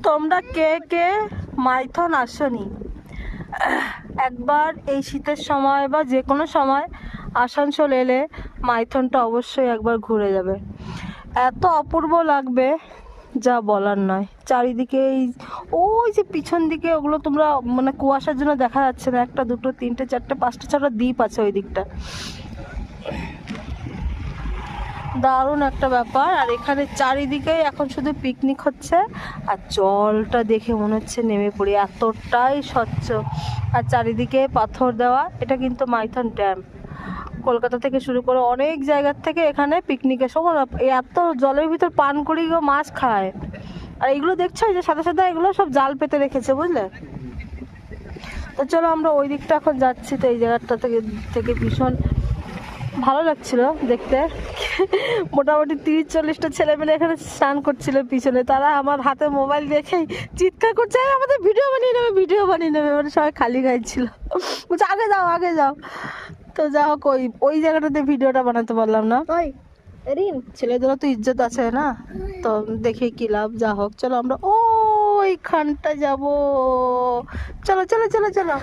তোমরা কে কে মাইথন আসনি? একবার এই শীতের সময় বা যে কোনো সময় আসানসোল এলে মাইথনটা অবশ্যই একবার ঘুরে যাবে। এত অপূর্ব লাগবে যা বলার নয়। চারিদিকে ওই যে পিছন দিকে ওগুলো তোমরা মানে কুয়াশার জন্য দেখা যাচ্ছে না, একটা দুটো তিনটে চারটে পাঁচটা ছটা দ্বীপ আছে ওই দিকটা, দারুণ একটা ব্যাপার। আর এখানে চারিদিকে এখন শুধু পিকনিক হচ্ছে, আর জলটা দেখে মনে হচ্ছে নেমে পড়ি, এতটাই স্বচ্ছ আর চারিদিকে পাথর দেওয়া। এটা কিন্তু মাইথন ড্যাম। কলকাতা থেকে শুরু করে অনেক জায়গার থেকে এখানে পিকনিকের সময় এত জলের ভিতর পান করি গো মাছ খায়। আর এগুলো দেখছো যে সাদা সাদা, এগুলো সব জাল পেতে রেখেছে, বুঝলে? তো চলো আমরা ওই দিকটা এখন যাচ্ছি। তো এই জায়গাটা থেকে থেকে ভীষণ ভালো লাগছিল দেখতে। মোটামুটি 30-40টা ছেলে মেয়ে এখানে স্নান করছিল পিছনে, তারা আমার হাতে মোবাইল দেখেই চিৎকার করছে, "এই আমাদের ভিডিও বানিয়ে নেবে, ভিডিও বানিয়ে নেবে।" মানে সবাই খালি গায়ে ছিল, বলছে আগে যাও আগে যাও। তো যা হোক ওই জায়গাটাতে ভিডিওটা বানাতে পারলাম না। ছেলেদেরও তো ইজ্জত আছে না, তো দেখে কি লাভ। যা হোক চলো আমরা ওইখানটা যাব। চলো চলো চলো চলো।